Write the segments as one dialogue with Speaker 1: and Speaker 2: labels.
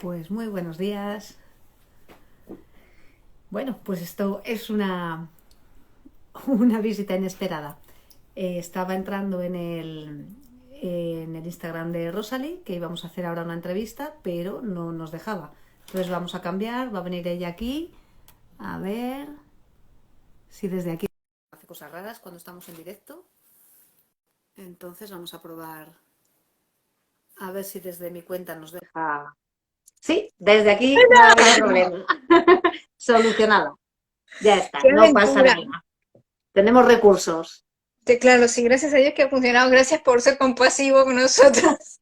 Speaker 1: Pues muy buenos días. Bueno, pues esto es una visita inesperada. Estaba entrando en el Instagram de Rosalie, que íbamos a hacer ahora una entrevista, pero no nos dejaba. Entonces vamos a cambiar, va a venir ella aquí. A ver si desde aquí hace cosas raras cuando estamos en directo. Entonces vamos a probar a ver si desde mi cuenta nos deja. Sí, desde aquí no ha habido problema. Solucionado. Ya está,
Speaker 2: ¡Qué
Speaker 1: no pasa
Speaker 2: aventura!
Speaker 1: nada. Tenemos recursos.
Speaker 2: Sí, claro, sí, gracias a Dios que ha funcionado. Gracias por ser compasivo con nosotros.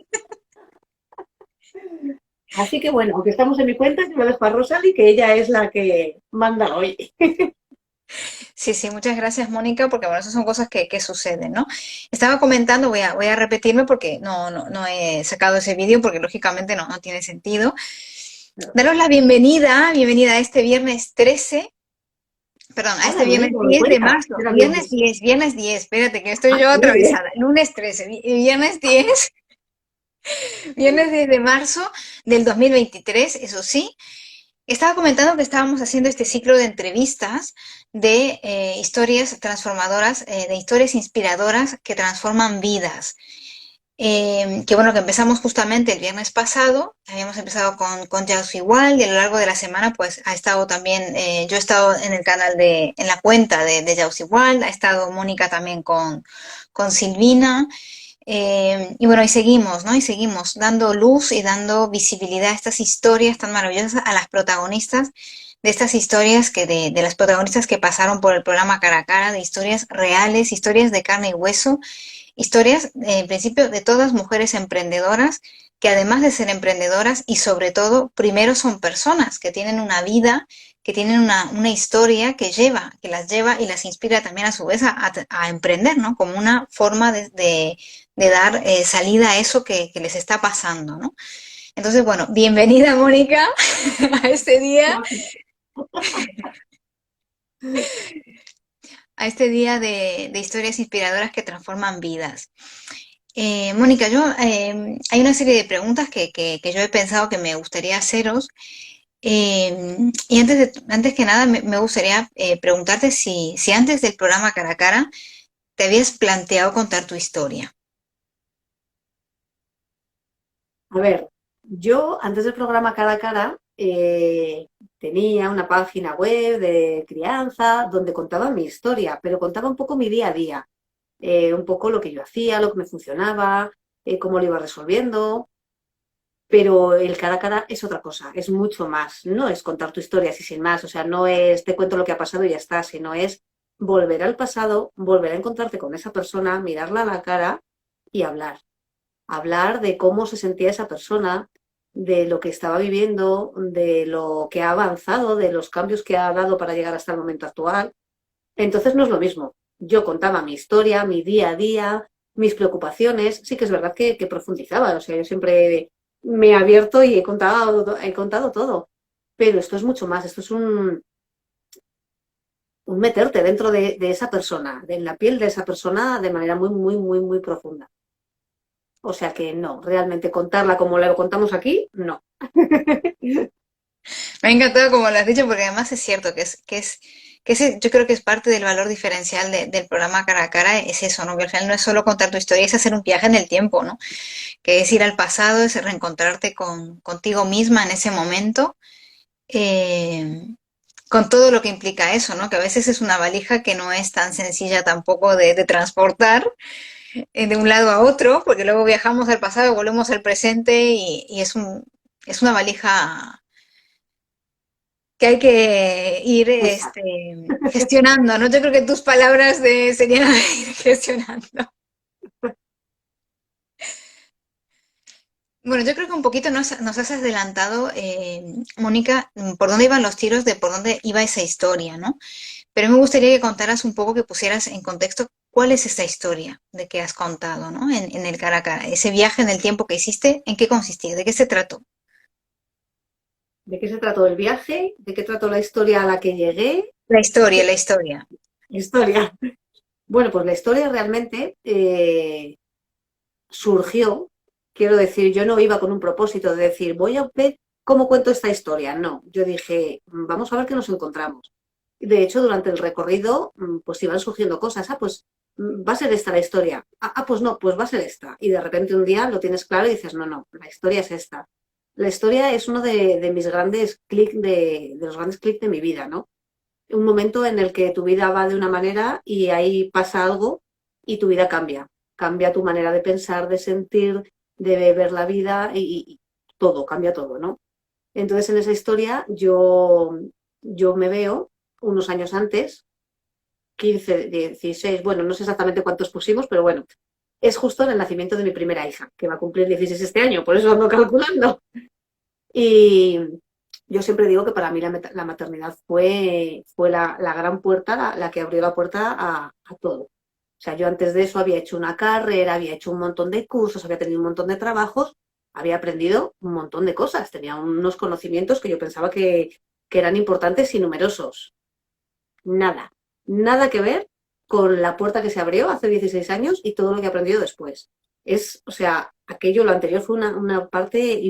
Speaker 1: Así que bueno, aunque estamos en mi cuenta, yo me dejo a Rosali, que ella es la que manda hoy.
Speaker 2: Sí, sí, muchas gracias, Mónica, porque bueno, esas son cosas que suceden, ¿no? Estaba comentando, voy a repetirme porque no he sacado ese vídeo porque lógicamente no tiene sentido. Daros la bienvenida a este viernes 13, perdón, a
Speaker 1: Anda,
Speaker 2: este
Speaker 1: no me he
Speaker 2: viernes
Speaker 1: dado
Speaker 2: 10 de
Speaker 1: cuenta.
Speaker 2: marzo.
Speaker 1: Era
Speaker 2: Viernes
Speaker 1: viernes.
Speaker 2: 10, viernes 10, espérate que estoy
Speaker 1: Ah,
Speaker 2: yo
Speaker 1: muy bien.
Speaker 2: atravesada. Lunes 13, viernes 10, viernes 10 de marzo del 2023, eso sí. Estaba comentando que estábamos haciendo este ciclo de entrevistas de historias transformadoras, de historias inspiradoras que transforman vidas. Que bueno, que empezamos justamente el viernes pasado, habíamos empezado con Jaus Igual y a lo largo de la semana pues ha estado también, yo he estado en el canal en la cuenta de Jaus Igual, ha estado Mónica también con Silvina, y bueno, y seguimos, ¿no? Y seguimos dando luz y dando visibilidad a estas historias tan maravillosas, a las protagonistas de estas historias de las protagonistas que pasaron por el programa Cara a Cara, de historias reales, historias de carne y hueso, historias, en principio, de todas mujeres emprendedoras que además de ser emprendedoras y sobre todo, primero son personas que tienen una vida, que tienen una historia que las lleva y las inspira también a su vez a emprender, ¿no? Como una forma de dar salida a eso que les está pasando, ¿no? Entonces, bueno, bienvenida Mónica a este día, a este día de historias inspiradoras que transforman vidas. Mónica, hay una serie de preguntas que yo he pensado que me gustaría haceros. Y antes que nada, me gustaría preguntarte si antes del programa Cara a Cara te habías planteado contar tu historia.
Speaker 1: A ver, yo antes del programa Cara a Cara tenía una página web de crianza donde contaba mi historia, pero contaba un poco mi día a día, un poco lo que yo hacía, lo que me funcionaba, cómo lo iba resolviendo. Pero el cara a cara es otra cosa, es mucho más. No es contar tu historia así sin más, o sea, no es te cuento lo que ha pasado y ya está, sino es volver al pasado, volver a encontrarte con esa persona, mirarla a la cara y hablar. Hablar de cómo se sentía esa persona, de lo que estaba viviendo, de lo que ha avanzado, de los cambios que ha dado para llegar hasta el momento actual. Entonces no es lo mismo. Yo contaba mi historia, mi día a día, mis preocupaciones. Sí que es verdad que profundizaba. O sea, yo siempre me he abierto y he contado todo. Pero esto es mucho más. Esto es un meterte dentro de esa persona, de la piel de esa persona de manera muy, muy, muy, muy profunda. O sea que no, realmente contarla como la contamos aquí, no.
Speaker 2: Me ha encantado como lo has dicho, porque además es cierto yo creo que es parte del valor diferencial del programa Cara a Cara, es eso, ¿no? Que al final no es solo contar tu historia, es hacer un viaje en el tiempo, ¿no? Que es ir al pasado, es reencontrarte contigo misma en ese momento, eh, con todo lo que implica eso, ¿no? Que a veces es una valija que no es tan sencilla tampoco de transportar de un lado a otro, porque luego viajamos al pasado, volvemos al presente y es una valija que hay que ir
Speaker 1: Esa.
Speaker 2: gestionando, ¿no? Yo creo que tus palabras serían ir gestionando. Bueno, yo creo que un poquito nos has adelantado, Mónica, por dónde iban los tiros, de por dónde iba esa historia, ¿no? Pero me gustaría que contaras un poco, que pusieras en contexto cuál es esa historia de que has contado, ¿no? En el cara a cara. Ese viaje en el tiempo que hiciste, ¿en qué consistía? ¿De qué se trató?
Speaker 1: ¿De qué se trató el viaje? ¿De qué trató la historia a la que llegué?
Speaker 2: La historia, la
Speaker 1: ¿Qué
Speaker 2: historia.
Speaker 1: historia? Bueno, pues la historia realmente surgió, quiero decir, yo no iba con un propósito de decir, voy a ver ¿cómo cuento esta historia? No, yo dije, vamos a ver qué nos encontramos. De hecho, durante el recorrido, pues iban surgiendo cosas. Ah, pues va a ser esta la historia. Pues no, pues va a ser esta. Y de repente un día lo tienes claro y dices, no, no, la historia es esta. La historia es uno de mis grandes clics de los grandes clics de mi vida, ¿no? Un momento en el que tu vida va de una manera y ahí pasa algo y tu vida cambia. Cambia tu manera de pensar, de sentir, de ver la vida y todo, cambia todo, ¿no? Entonces en esa historia yo me veo unos años antes, 15, 16, bueno, no sé exactamente cuántos pusimos, pero bueno, es justo en el nacimiento de mi primera hija, que va a cumplir 16 este año, por eso ando calculando. Y yo siempre digo que para mí la maternidad fue la gran puerta, la que abrió la puerta a todo. O sea, yo antes de eso había hecho una carrera, había hecho un montón de cursos, había tenido un montón de trabajos, había aprendido un montón de cosas, tenía unos conocimientos que yo pensaba que eran importantes y numerosos. Nada, nada que ver con la puerta que se abrió hace 16 años y todo lo que he aprendido después. O sea, aquello, lo anterior fue una parte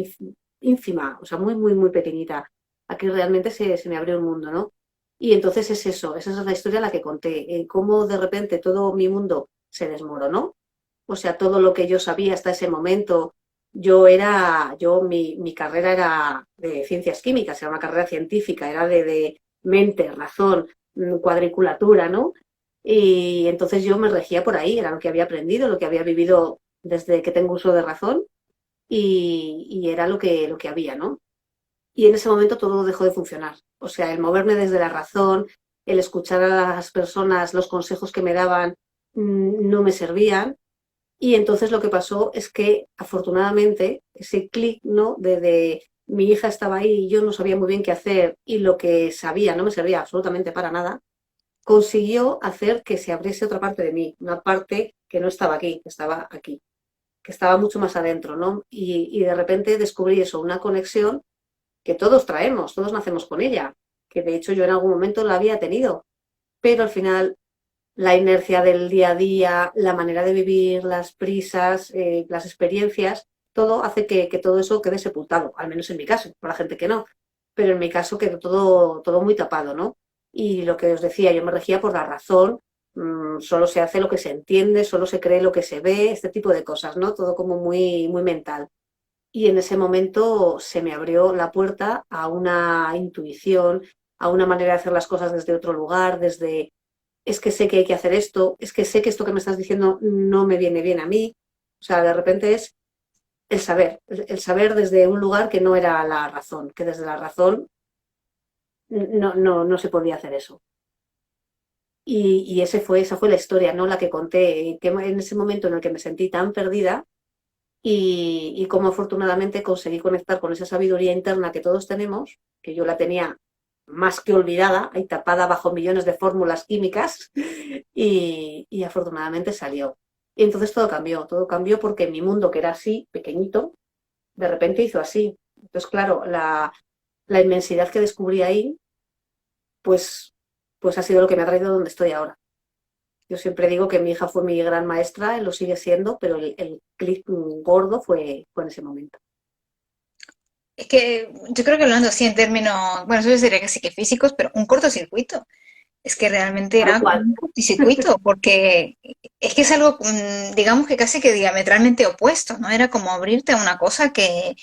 Speaker 1: ínfima, o sea, muy, muy, muy pequeñita. Aquí realmente se me abrió un mundo, ¿no? Y entonces es eso, esa es la historia la que conté, cómo de repente todo mi mundo se desmoronó. O sea, todo lo que yo sabía hasta ese momento, mi carrera era de ciencias químicas, era una carrera científica, era de mente, razón, cuadriculatura, ¿no? Y entonces yo me regía por ahí, era lo que había aprendido, lo que había vivido desde que tengo uso de razón y era lo que había, ¿no? Y en ese momento todo dejó de funcionar. O sea, el moverme desde la razón, el escuchar a las personas, los consejos que me daban, no me servían. Y entonces lo que pasó es que afortunadamente ese clic, ¿no? De mi hija estaba ahí y yo no sabía muy bien qué hacer y lo que sabía no me servía absolutamente para nada, consiguió hacer que se abriese otra parte de mí, una parte que no estaba aquí, que estaba aquí, que estaba mucho más adentro, ¿no? Y de repente descubrí eso, una conexión que todos traemos, todos nacemos con ella, que de hecho yo en algún momento la había tenido, pero al final la inercia del día a día, la manera de vivir, las prisas, las experiencias, todo hace que todo eso quede sepultado, al menos en mi caso, por la gente que no, pero en mi caso quedó todo muy tapado, ¿no? Y lo que os decía, yo me regía por la razón, solo se hace lo que se entiende, solo se cree lo que se ve, este tipo de cosas, ¿no? Todo como muy, muy mental. Y en ese momento se me abrió la puerta a una intuición, a una manera de hacer las cosas desde otro lugar, desde, es que sé que hay que hacer esto, es que sé que esto que me estás diciendo no me viene bien a mí. O sea, de repente es el saber desde un lugar que no era la razón, que desde la razón no se podía hacer eso. Y esa fue la historia, ¿no? La que conté, que en ese momento en el que me sentí tan perdida y cómo afortunadamente conseguí conectar con esa sabiduría interna que todos tenemos, que yo la tenía más que olvidada, ahí tapada bajo millones de fórmulas químicas, y afortunadamente salió. Y entonces todo cambió porque mi mundo, que era así, pequeñito, de repente hizo así. Entonces, claro, la inmensidad que descubrí ahí, pues, pues ha sido lo que me ha traído donde estoy ahora. Yo siempre digo que mi hija fue mi gran maestra, lo sigue siendo, pero el clic gordo fue en ese momento.
Speaker 2: Es que yo creo que hablando así en términos, bueno, eso sería casi que físicos, pero un cortocircuito. Es que realmente
Speaker 1: Tal
Speaker 2: era
Speaker 1: cual.
Speaker 2: un cortocircuito, porque es que es algo, digamos que casi que diametralmente opuesto, ¿no? Era como abrirte a una cosa que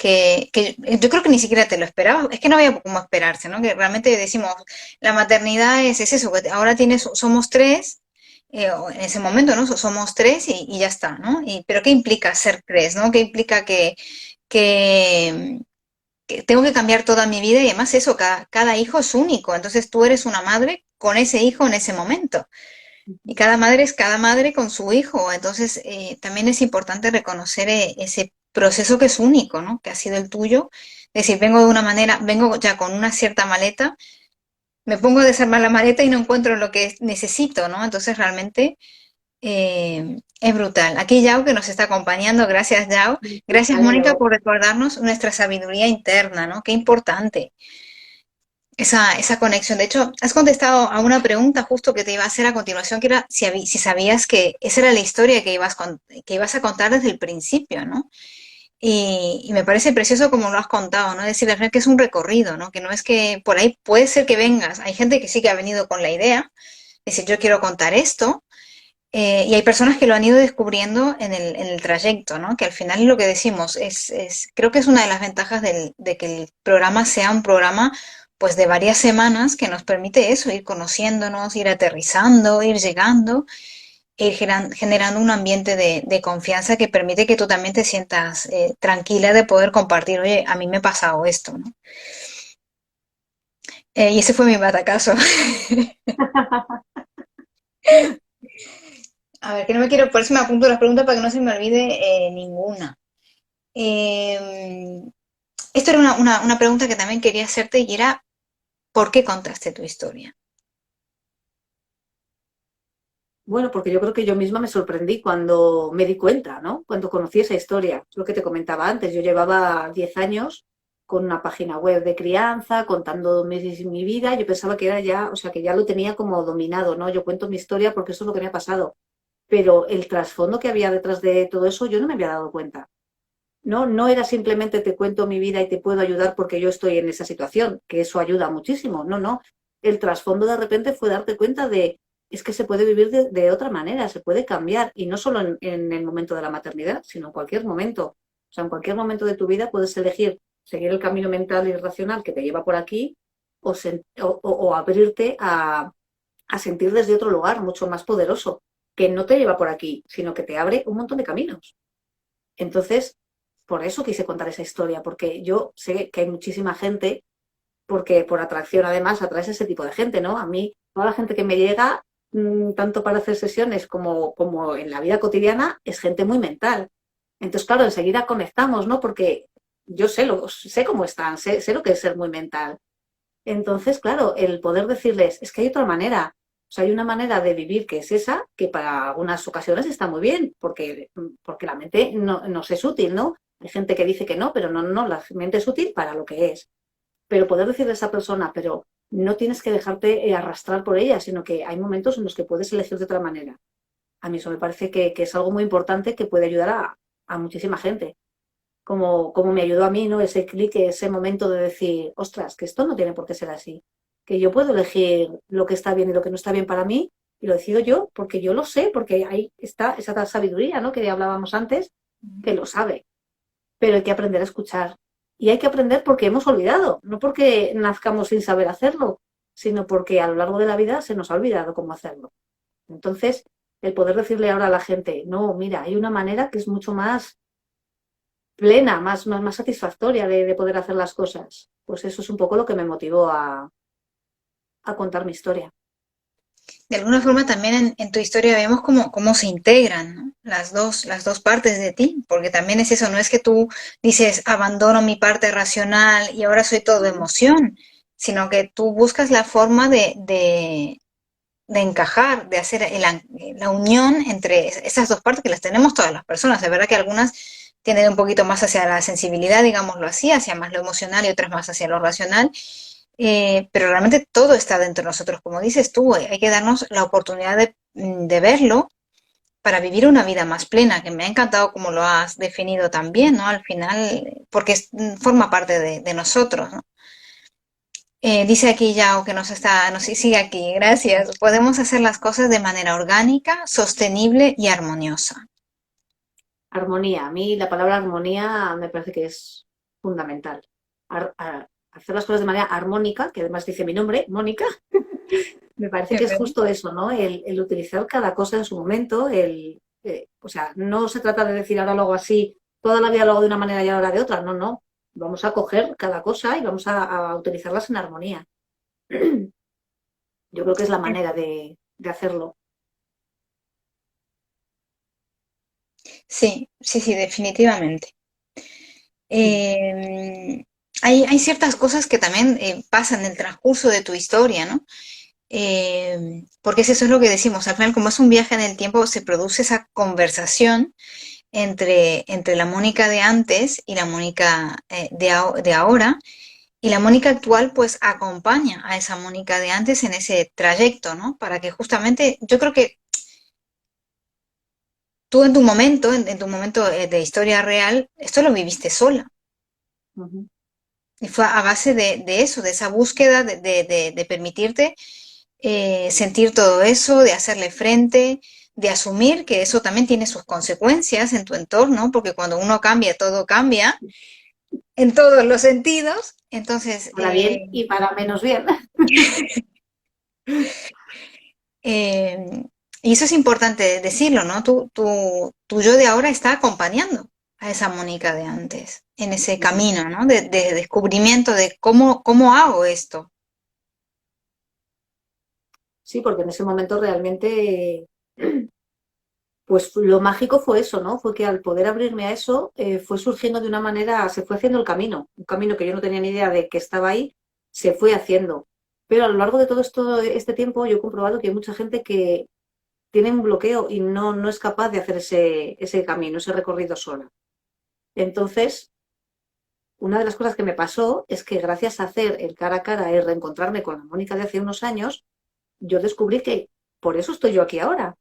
Speaker 2: yo creo que ni siquiera te lo esperabas, es que no había cómo esperarse, ¿no? Que realmente decimos, la maternidad es eso, que ahora somos tres, o en ese momento, ¿no? Somos tres y ya está, ¿no? Pero ¿qué implica ser tres, ¿no? ¿Qué implica que, que tengo que cambiar toda mi vida y además eso, cada hijo es único, entonces tú eres una madre con ese hijo en ese momento. Y cada madre es cada madre con su hijo, entonces también es importante reconocer ese proceso que es único, ¿no? Que ha sido el tuyo. Es decir, vengo de una manera, vengo ya con una cierta maleta, me pongo a desarmar la maleta y no encuentro lo que necesito, ¿no? Entonces realmente es brutal. Aquí Yao que nos está acompañando, gracias Yao. Gracias Mónica
Speaker 1: Adiós.
Speaker 2: por recordarnos nuestra sabiduría interna, ¿no? Qué importante esa conexión. De hecho, has contestado a una pregunta justo que te iba a hacer a continuación, que era si sabías que esa era la historia que ibas a contar desde el principio, ¿no? Y me parece precioso como lo has contado, ¿no? Decir, al final que es un recorrido, ¿no? Que no es que por ahí puede ser que vengas. Hay gente que sí que ha venido con la idea, decir, yo quiero contar esto, y hay personas que lo han ido descubriendo en el trayecto, ¿no? Que al final lo que decimos creo que es una de las ventajas de que el programa sea un programa pues de varias semanas que nos permite eso, ir conociéndonos, ir aterrizando, ir llegando, e ir generando un ambiente de confianza que permite que tú también te sientas tranquila de poder compartir, oye, a mí me ha pasado esto, ¿no? Y ese fue mi batacazo. A ver, que no me quiero, por eso me apunto las preguntas para que no se me olvide ninguna. Eh, Esto era una pregunta que también quería hacerte y era, ¿por qué contaste tu historia?
Speaker 1: Bueno, porque yo creo que yo misma me sorprendí cuando me di cuenta, ¿no? Cuando conocí esa historia. Es lo que te comentaba antes. Yo llevaba 10 años con una página web de crianza, contando mi vida. Yo pensaba que era ya, o sea, que ya lo tenía como dominado, ¿no? Yo cuento mi historia porque eso es lo que me ha pasado. Pero el trasfondo que había detrás de todo eso, yo no me había dado cuenta. No, no era simplemente te cuento mi vida y te puedo ayudar porque yo estoy en esa situación, que eso ayuda muchísimo. No, no. El trasfondo de repente fue darte cuenta de, es que se puede vivir de otra manera, se puede cambiar, y no solo en el momento de la maternidad, sino en cualquier momento. O sea, en cualquier momento de tu vida puedes elegir seguir el camino mental y racional que te lleva por aquí o abrirte a sentir desde otro lugar mucho más poderoso, que no te lleva por aquí, sino que te abre un montón de caminos. Entonces, por eso quise contar esa historia, porque yo sé que hay muchísima gente, porque por atracción además atraes ese tipo de gente, ¿no? A mí, toda la gente que me llega, tanto para hacer sesiones como en la vida cotidiana, es gente muy mental. Entonces, claro, enseguida conectamos, ¿no? Porque yo sé cómo están, sé lo que es ser muy mental. Entonces, claro, el poder decirles, es que hay otra manera. O sea, hay una manera de vivir que es esa, que para algunas ocasiones está muy bien, porque la mente no nos es útil, ¿no? Hay gente que dice que no, pero no, no, la mente es útil para lo que es. Pero poder decirle a esa persona, pero no tienes que dejarte arrastrar por ella, sino que hay momentos en los que puedes elegir de otra manera. A mí eso me parece que es algo muy importante que puede ayudar a muchísima gente. Como me ayudó a mí, ¿no? Ese clic, ese momento de decir, ostras, que esto no tiene por qué ser así. Que yo puedo elegir lo que está bien y lo que no está bien para mí, y lo decido yo, porque yo lo sé, porque ahí está esa tal sabiduría, ¿no? Que ya hablábamos antes, que lo sabe. Pero hay que aprender a escuchar. Y hay que aprender porque hemos olvidado, no porque nazcamos sin saber hacerlo, sino porque a lo largo de la vida se nos ha olvidado cómo hacerlo. Entonces, el poder decirle ahora a la gente, no, mira, hay una manera que es mucho más plena, más satisfactoria de poder hacer las cosas. Pues eso es un poco lo que me motivó a contar mi historia.
Speaker 2: De alguna forma también en tu historia vemos cómo se integran, ¿no? Las dos partes de ti, porque también es eso, no es que tú dices, abandono mi parte racional y ahora soy todo emoción, sino que tú buscas la forma de encajar, de hacer la unión entre esas dos partes que las tenemos todas las personas. Es verdad que algunas tienden un poquito más hacia la sensibilidad, digámoslo así, hacia más lo emocional y otras más hacia lo racional. Pero realmente todo está dentro de nosotros, como dices tú, hay que darnos la oportunidad de verlo para vivir una vida más plena, que me ha encantado como lo has definido también, ¿no? Al final, porque forma parte de nosotros, ¿no? Dice aquí Yao que nos sigue aquí, gracias. Podemos hacer las cosas de manera orgánica, sostenible y armoniosa.
Speaker 1: Armonía. A mí la palabra armonía me parece que es fundamental. Hacer las cosas de manera armónica, que además dice mi nombre, Mónica, me parece que
Speaker 2: Es
Speaker 1: es
Speaker 2: verdad.
Speaker 1: justo eso, ¿no? El utilizar cada cosa en su momento. O sea, no se trata de decir ahora lo hago así, toda la vida lo hago de una manera y ahora de otra. No, no. Vamos a coger cada cosa y vamos a utilizarlas en armonía. Yo creo que es la manera de hacerlo.
Speaker 2: Sí, sí, sí, definitivamente. Eh, hay ciertas cosas que también pasan en el transcurso de tu historia, ¿no? Porque eso es lo que decimos, al final como es un viaje en el tiempo, se produce esa conversación entre la Mónica de antes y la Mónica de ahora, y la Mónica actual pues acompaña a esa Mónica de antes en ese trayecto, ¿no? Para que justamente, yo creo que tú en tu momento de historia real, esto lo viviste sola.
Speaker 1: Ujú.
Speaker 2: Y fue a base de eso, de esa búsqueda de permitirte sentir todo eso, de hacerle frente, de asumir que eso también tiene sus consecuencias en tu entorno, porque cuando uno cambia, todo cambia en todos los sentidos. Entonces,
Speaker 1: Para bien y para menos bien.
Speaker 2: eh, y eso es importante decirlo, ¿no? Tu yo de ahora está acompañando a esa Mónica de antes, en ese
Speaker 1: Ujú.
Speaker 2: camino, ¿no? De descubrimiento de cómo hago esto.
Speaker 1: Sí, porque en ese momento realmente, pues lo mágico fue eso, ¿no? Fue que al poder abrirme a eso, fue surgiendo de una manera, se fue haciendo el camino, un camino que yo no tenía ni idea de que estaba ahí, se fue haciendo. Pero a lo largo de todo este tiempo, yo he comprobado que hay mucha gente que tiene un bloqueo y no es capaz de hacer ese camino, ese recorrido sola. Entonces, una de las cosas que me pasó es que gracias a hacer el cara a cara y reencontrarme con la Mónica de hace unos años, yo descubrí que por eso estoy yo aquí ahora.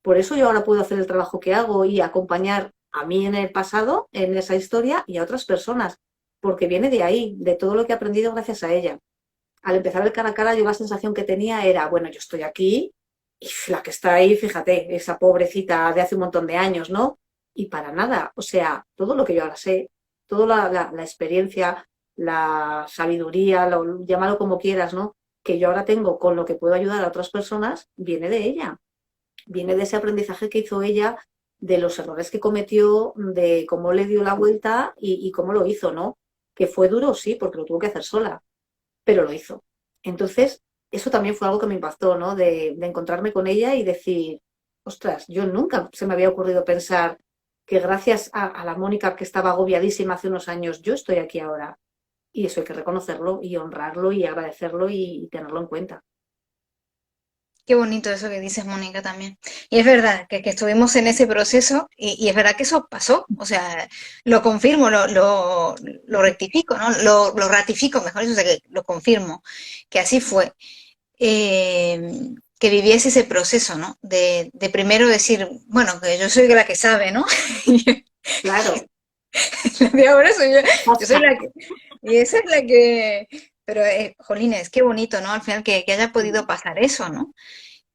Speaker 1: Por eso yo ahora puedo hacer el trabajo que hago y acompañar a mí en el pasado, en esa historia, y a otras personas, porque viene de ahí, de todo lo que he aprendido gracias a ella. Al empezar el cara a cara, yo la sensación que tenía era, bueno, yo estoy aquí y la que está ahí, fíjate, esa pobrecita de hace un montón de años, ¿no? Y para nada, o sea, todo lo que yo ahora sé, toda la experiencia, la sabiduría, llámalo como quieras, ¿no? Que yo ahora tengo con lo que puedo ayudar a otras personas, viene de ella, viene de ese aprendizaje que hizo ella, de los errores que cometió, de cómo le dio la vuelta y cómo lo hizo, ¿no? Que fue duro, sí, porque lo tuvo que hacer sola, pero lo hizo. Entonces, eso también fue algo que me impactó, ¿no? De encontrarme con ella y decir, ostras, yo nunca se me había ocurrido pensar que gracias a la Mónica que estaba agobiadísima hace unos años, yo estoy aquí ahora. Y eso hay que reconocerlo y honrarlo y agradecerlo y tenerlo en cuenta.
Speaker 2: Qué bonito eso que dices, Mónica, también. Y es verdad que estuvimos en ese proceso y es verdad que eso pasó. O sea, lo confirmo, lo rectifico, ¿no? Lo ratifico, mejor dicho, o sea, que lo confirmo, que así fue. Que viviese ese proceso, ¿no? De primero decir, bueno, que yo soy la que sabe, ¿no?
Speaker 1: Claro,
Speaker 2: La de ahora soy yo, yo soy
Speaker 1: basta.
Speaker 2: la que, y esa es la que, pero, jolines, qué bonito, ¿no? Al final que haya podido pasar eso, ¿no?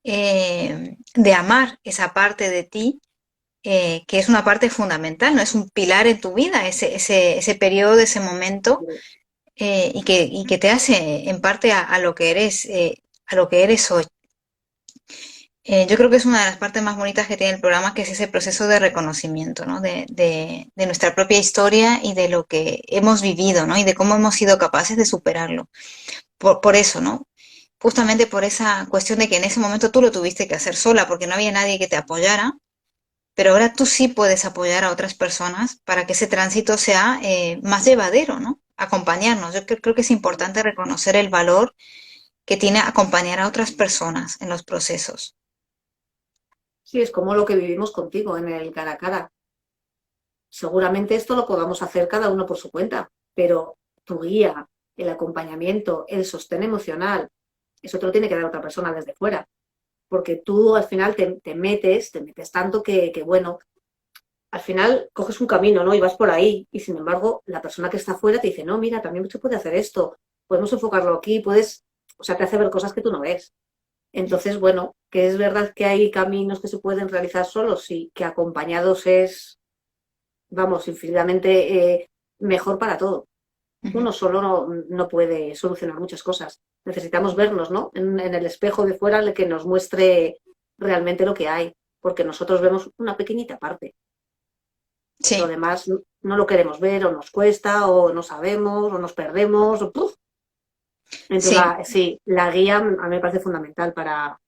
Speaker 2: De amar esa parte de ti, que es una parte fundamental, ¿no? Es un pilar en tu vida, ese periodo, ese momento, y que te hace en parte a lo que eres, a lo que eres hoy. Yo creo que es una de las partes más bonitas que tiene el programa, que es ese proceso de reconocimiento, ¿no? De nuestra propia historia y de lo que hemos vivido, ¿no? Y de cómo hemos sido capaces de superarlo. Por eso, ¿no? Justamente por esa cuestión de que en ese momento tú lo tuviste que hacer sola, porque no había nadie que te apoyara, pero ahora tú sí puedes apoyar a otras personas para que ese tránsito sea más llevadero, ¿no? Acompañarnos. Yo creo que es importante reconocer el valor que tiene acompañar a otras personas en los procesos.
Speaker 1: Sí, es como lo que vivimos contigo en el cara a cara. Seguramente esto lo podamos hacer cada uno por su cuenta, pero tu guía, el acompañamiento, el sostén emocional, eso te lo tiene que dar otra persona desde fuera, porque tú al final te metes tanto que, bueno, al final coges un camino, ¿no? Y vas por ahí, y sin embargo, la persona que está afuera te dice, no, mira, también se puede hacer esto, podemos enfocarlo aquí, puedes, o sea, te hace ver cosas que tú no ves. Entonces, bueno, que es verdad que hay caminos que se pueden realizar solos y que acompañados es, vamos, infinitamente mejor para todo.
Speaker 2: Ujú.
Speaker 1: Uno solo no puede solucionar muchas cosas. Necesitamos vernos, ¿no? En el espejo de fuera el que nos muestre realmente lo que hay, porque nosotros vemos una pequeñita parte. Lo
Speaker 2: Sí,
Speaker 1: demás no lo queremos ver, o nos cuesta, o no sabemos, o nos perdemos, o ¡puf! Entonces,
Speaker 2: sí.
Speaker 1: sí, la guía a mí me parece fundamental para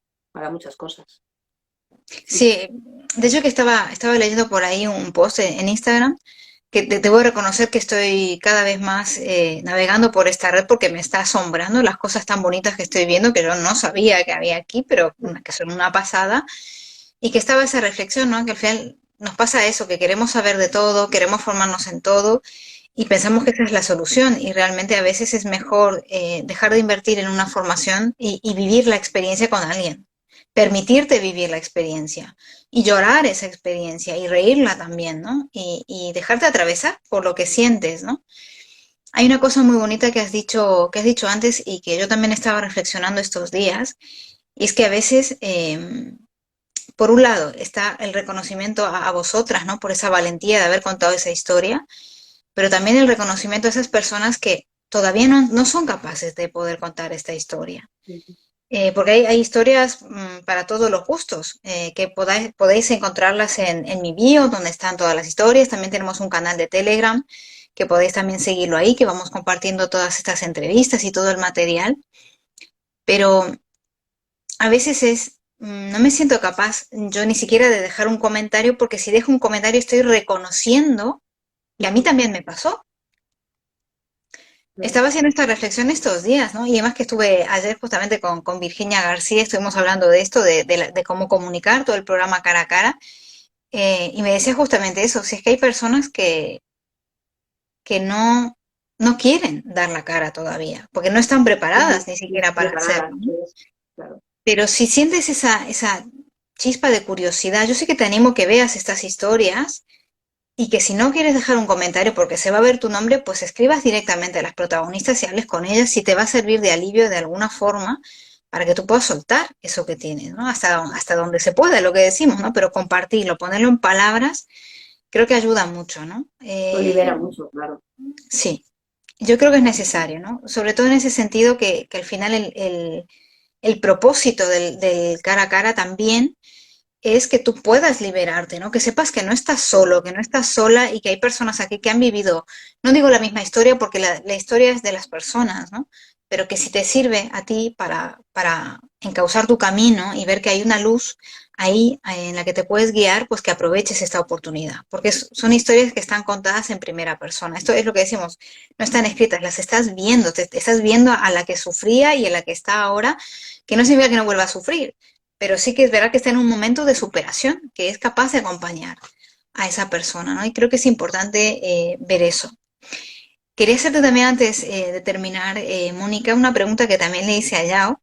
Speaker 1: muchas cosas. Sí,
Speaker 2: Sí, de hecho que estaba leyendo por ahí un post en Instagram que debo reconocer que estoy cada vez más navegando por esta red porque me está asombrando las cosas tan bonitas que estoy viendo que yo no sabía que había aquí, pero que son una pasada. Y que estaba esa reflexión, ¿no? Que al final nos pasa eso, que queremos saber de todo, queremos formarnos en todo y pensamos que esa es la solución y realmente a veces es mejor dejar de invertir en una formación y vivir la experiencia con alguien permitirte vivir la experiencia y llorar esa experiencia y reírla también, ¿no? Y dejarte atravesar por lo que sientes, ¿no? Hay una cosa muy bonita que has dicho antes y que yo también estaba reflexionando estos días, y es que a veces, por un lado, está el reconocimiento a vosotras, ¿no? Por esa valentía de haber contado esa historia, pero también el reconocimiento a esas personas que todavía no son capaces de poder contar esta historia. Porque hay historias para todos los gustos, que podéis encontrarlas en mi bio, donde están todas las historias. También tenemos un canal de Telegram, que podéis también seguirlo ahí, que vamos compartiendo todas estas entrevistas y todo el material. Pero a veces no me siento capaz yo ni siquiera de dejar un comentario, porque si dejo un comentario estoy reconociendo que a mí también me pasó.
Speaker 1: Claro.
Speaker 2: Estaba haciendo esta reflexión estos días, ¿no? Y además que estuve ayer justamente con Virginia García, estuvimos hablando de esto, de cómo comunicar todo el programa cara a cara, y me decía justamente eso, si es que hay personas que no quieren dar la cara todavía, porque no están preparadas ni
Speaker 1: No
Speaker 2: siquiera
Speaker 1: estoy
Speaker 2: para
Speaker 1: preparada,
Speaker 2: hacerlo, ¿no?
Speaker 1: eso es, claro.
Speaker 2: Pero si sientes esa chispa de curiosidad, yo sí que te animo que veas estas historias. Y que si no quieres dejar un comentario porque se va a ver tu nombre, pues escribas directamente a las protagonistas y hables con ellas si te va a servir de alivio de alguna forma para que tú puedas soltar eso que tienes, ¿no? Hasta donde se pueda, lo que decimos, ¿no? Pero compartirlo, ponerlo en palabras, creo que ayuda mucho, ¿no?
Speaker 1: Lo libera mucho, claro.
Speaker 2: Sí, yo creo que es necesario, ¿no? Sobre todo en ese sentido que al final el propósito del cara a cara también es que tú puedas liberarte, ¿no? Que sepas que no estás solo, que no estás sola y que hay personas aquí que han vivido, no digo la misma historia porque la historia es de las personas, ¿no? Pero que si te sirve a ti para encauzar tu camino y ver que hay una luz ahí en la que te puedes guiar, pues que aproveches esta oportunidad, porque son historias que están contadas en primera persona. Esto es lo que decimos, no están escritas, las estás viendo, te estás viendo a la que sufría y a la que está ahora, que no significa que no vuelva a sufrir, pero sí que es verdad que está en un momento de superación, que es capaz de acompañar a esa persona, ¿no? Y creo que es importante ver eso. Quería hacerte también antes de terminar, Mónica, una pregunta que también le hice a Yao,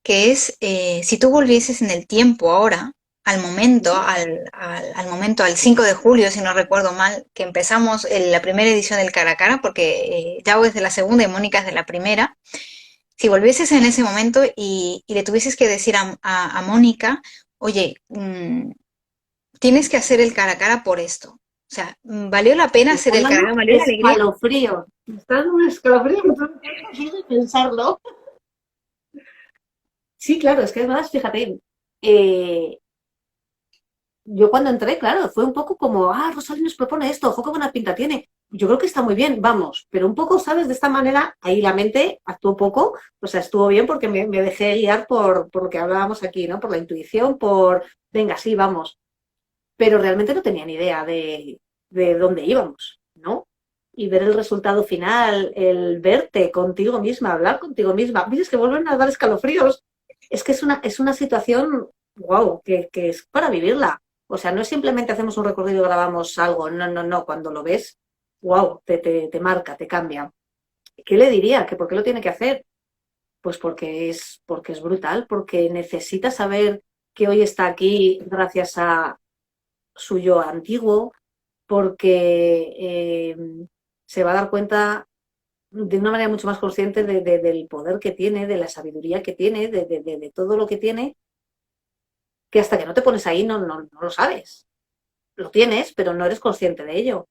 Speaker 2: que es si tú volvieses en el tiempo ahora, al momento, al 5 de julio, si no recuerdo mal, que empezamos la primera edición del Cara a Cara, porque Yao es de la segunda y Mónica es de la primera. Si volvieses en ese momento y le tuvieses que decir a Mónica, oye, tienes que hacer el cara a cara por esto. O sea, ¿valió la pena
Speaker 1: Me
Speaker 2: hacer
Speaker 1: está
Speaker 2: el cara a cara?
Speaker 1: dando
Speaker 2: ¿Valió la alegría?
Speaker 1: escalofrío. Me está dando un escalofrío que no consigo pensarlo. Sí, claro, es que además, fíjate, eh, yo cuando entré, claro, fue un poco como, Rosario nos propone esto, ojo, qué buena pinta tiene. Yo creo que está muy bien, vamos, pero un poco, ¿sabes? De esta manera, ahí la mente actuó poco, o sea, estuvo bien porque me dejé guiar por lo que hablábamos aquí, ¿no? Por la intuición, venga, sí, vamos. Pero realmente no tenía ni idea de dónde íbamos, ¿no? Y ver el resultado final, el verte contigo misma, hablar contigo misma, mira, es que vuelven a dar escalofríos. Es que es una situación, wow, que es para vivirla. O sea, no es simplemente hacemos un recorrido y grabamos algo, no, no, no, cuando lo ves, wow, te marca, te cambia. ¿Qué le diría? ¿Que por qué lo tiene que hacer? Pues porque es brutal, porque necesita saber que hoy está aquí gracias a su yo antiguo, porque se va a dar cuenta de una manera mucho más consciente del poder que tiene, de la sabiduría que tiene, de todo lo que tiene, que hasta que no te pones ahí no lo sabes. Lo tienes, pero no eres consciente de ello.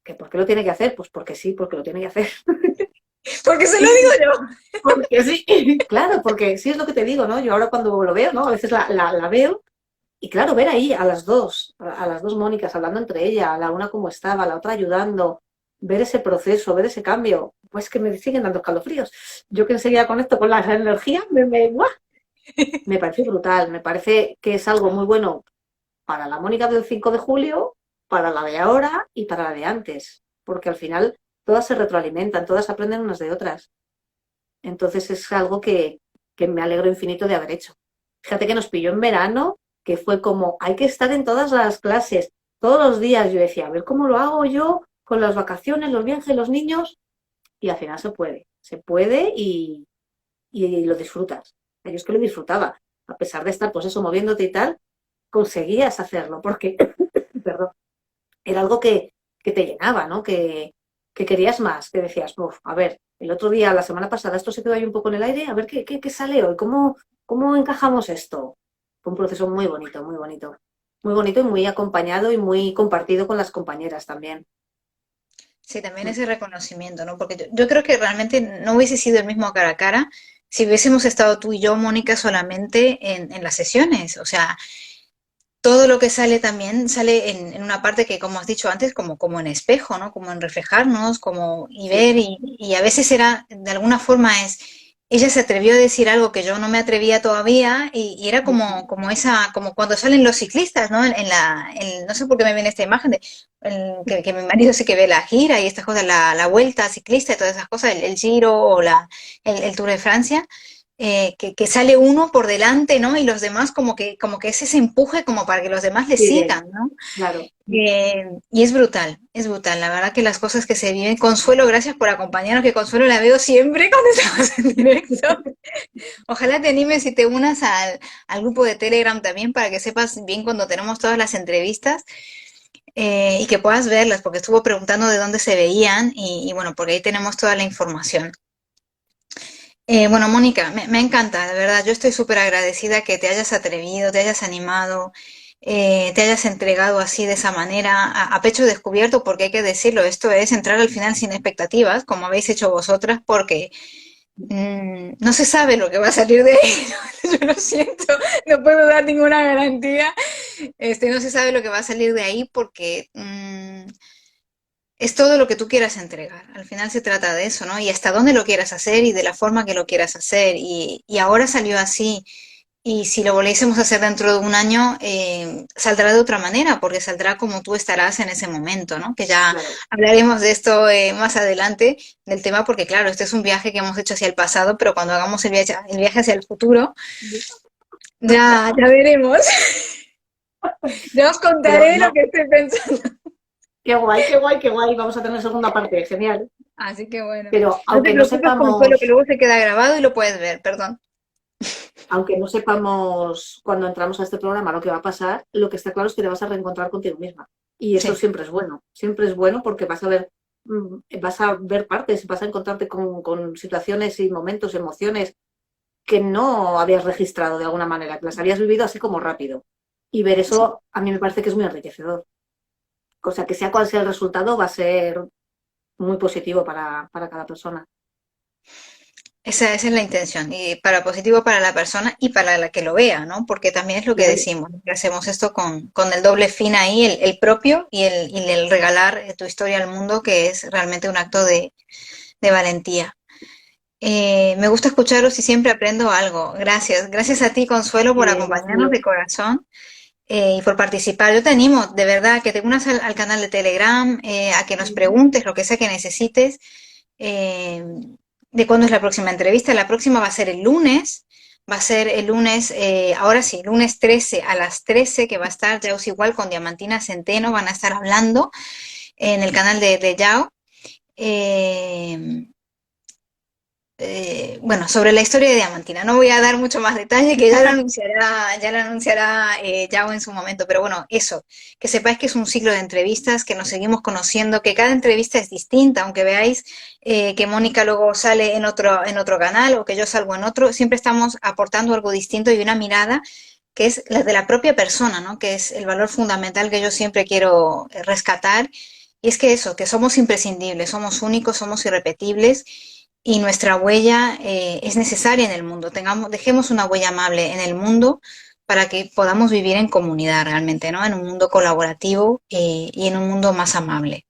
Speaker 1: ¿Que por qué lo tiene que hacer? Pues porque sí, porque lo tiene que hacer.
Speaker 2: Porque se lo digo yo.
Speaker 1: Porque sí, claro, porque sí es lo que te digo, ¿no? Yo ahora cuando lo veo, ¿no? A veces la veo. Y claro, ver ahí a las dos Mónicas hablando entre ellas, a la una cómo estaba, a la otra ayudando, ver ese proceso, ver ese cambio, pues que me siguen dando escalofríos. Yo que enseguida conecto con la energía, ¡buah! Me parece brutal, me parece que es algo muy bueno para la Mónica del 5 de julio, para la de ahora y para la de antes, porque al final todas se retroalimentan, todas aprenden unas de otras. Entonces es algo que me alegro infinito de haber hecho. Fíjate que nos pilló en verano, que fue como, hay que estar en todas las clases, todos los días. Yo decía, a ver cómo lo hago yo con las vacaciones, los viajes, los niños. Y al final se puede y lo disfrutas. Yo es que lo disfrutaba. A pesar de estar, pues eso, moviéndote y tal, conseguías hacerlo, porque, perdón, era algo que te llenaba, ¿no? Que querías más, que decías, "Uf, a ver, el otro día, la semana pasada, esto se quedó ahí un poco en el aire, a ver qué sale hoy, cómo encajamos esto". Fue un proceso muy bonito, muy bonito. Muy bonito y muy acompañado y muy compartido con las compañeras también.
Speaker 2: Sí, también ese reconocimiento, ¿no? Porque yo creo que realmente no hubiese sido el mismo cara a cara si hubiésemos estado tú y yo, Mónica, solamente en las sesiones. O sea, todo lo que sale también sale en una parte que, como has dicho antes, como en espejo, ¿no? Como en reflejarnos, como y
Speaker 1: Sí,
Speaker 2: ver, y a veces era, de alguna forma es, ella se atrevió a decir algo que yo no me atrevía todavía, y era como esa, como cuando salen los ciclistas, ¿no? No sé por qué me viene esta imagen de que mi marido sí que ve la gira y estas cosas, la vuelta ciclista y todas esas cosas, el Giro o el Tour de Francia, que sale uno por delante, ¿no? Y los demás como que es ese empuje como para que los demás le
Speaker 1: siguen,
Speaker 2: sigan, ¿no?
Speaker 1: claro.
Speaker 2: Y es brutal, la verdad que las cosas que se viven. Consuelo, gracias por acompañarnos, que Consuelo la veo siempre cuando estamos en directo. Ojalá te animes y te unas al grupo de Telegram también para que sepas bien cuando tenemos todas las entrevistas, y que puedas verlas, porque estuvo preguntando de dónde se veían y bueno, porque ahí tenemos toda la información. Bueno, Mónica, me encanta, de verdad. Yo estoy súper agradecida que te hayas atrevido, te hayas animado, te hayas entregado así de esa manera, a pecho descubierto, porque hay que decirlo, esto es entrar al final sin expectativas, como habéis hecho vosotras, porque no se sabe lo que va a salir de ahí. Yo lo siento, no puedo dar ninguna garantía. No se sabe lo que va a salir de ahí porque es todo lo que tú quieras entregar. Al final se trata de eso, ¿no? Y hasta dónde lo quieras hacer y de la forma que lo quieras hacer. Y ahora salió así. Y si lo volviésemos a hacer dentro de un año, saldrá de otra manera, porque saldrá como tú estarás en ese momento, ¿no? Que ya
Speaker 1: Claro.
Speaker 2: hablaremos de esto más adelante, del tema, porque claro, este es un viaje que hemos hecho hacia el pasado, pero cuando hagamos el viaje hacia el futuro, ya veremos. Ya os
Speaker 1: Pero
Speaker 2: contaré lo
Speaker 1: no,
Speaker 2: que estoy pensando.
Speaker 1: qué guay, qué guay, qué guay. Vamos a tener segunda parte, genial.
Speaker 2: Así que bueno,
Speaker 1: Pero
Speaker 2: no te preocupes, Consuelo, que luego se queda grabado y lo puedes ver, perdón.
Speaker 1: aunque no sepamos cuando entramos a este programa lo que va a pasar, lo que está claro es que te vas a reencontrar contigo misma. Y eso
Speaker 2: Sí.
Speaker 1: siempre es bueno porque vas a ver partes, vas a encontrarte con situaciones y momentos, emociones que no habías registrado de alguna manera, que las habías vivido así como rápido. Y ver eso a mí me parece que es muy enriquecedor. O sea, que sea cual sea el resultado, va a ser muy positivo para cada persona.
Speaker 2: Esa es la intención, y para positivo para la persona y para la que lo vea, ¿no? Porque también es lo que
Speaker 1: Claro,
Speaker 2: decimos, ¿no? Que hacemos esto con el doble fin ahí, el propio y el regalar tu historia al mundo, que es realmente un acto de valentía. Me gusta escucharos y siempre aprendo algo. Gracias. Gracias a ti, Consuelo, por
Speaker 1: gracias
Speaker 2: acompañarnos
Speaker 1: yo.
Speaker 2: de corazón, y por participar. Yo te animo, de verdad, que te unas al canal de Telegram, a que nos preguntes lo que sea que necesites, eh, de cuándo es la próxima entrevista. La próxima va a ser el lunes, ahora sí, lunes 13 a las 13, que va a estar Yaus igual con Diamantina Centeno, van a estar hablando en el canal de Yao. Eh, bueno, sobre la historia de Diamantina. No voy a dar mucho más detalle, que ya lo anunciará Yao en su momento, pero bueno, eso, que sepáis que es un ciclo de entrevistas, que nos seguimos conociendo, que cada entrevista es distinta, aunque veáis que Mónica luego sale en otro canal o que yo salgo en otro, siempre estamos aportando algo distinto y una mirada que es la de la propia persona, ¿no? Que es el valor fundamental que yo siempre quiero rescatar. Y es que eso, que somos imprescindibles, somos únicos, somos irrepetibles, y nuestra huella es necesaria en el mundo. Dejemos una huella amable en el mundo para que podamos vivir en comunidad realmente, ¿no? En un mundo colaborativo, y en un mundo más amable.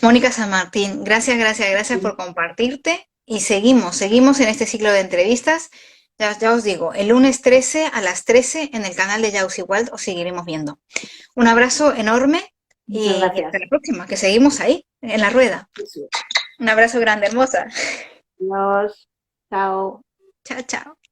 Speaker 2: Mónica San Martín, gracias, gracias, gracias por compartirte, y seguimos en este ciclo de entrevistas. Ya os digo, el lunes 13 a las 13 en el canal de Yaus Igual os seguiremos viendo. Un abrazo enorme
Speaker 1: Muchas
Speaker 2: y hasta la
Speaker 1: gracias.
Speaker 2: próxima, que seguimos ahí, en la rueda.
Speaker 1: Eso.
Speaker 2: Un abrazo grande, hermosa.
Speaker 1: Adiós. Chao.
Speaker 2: Chao, chao.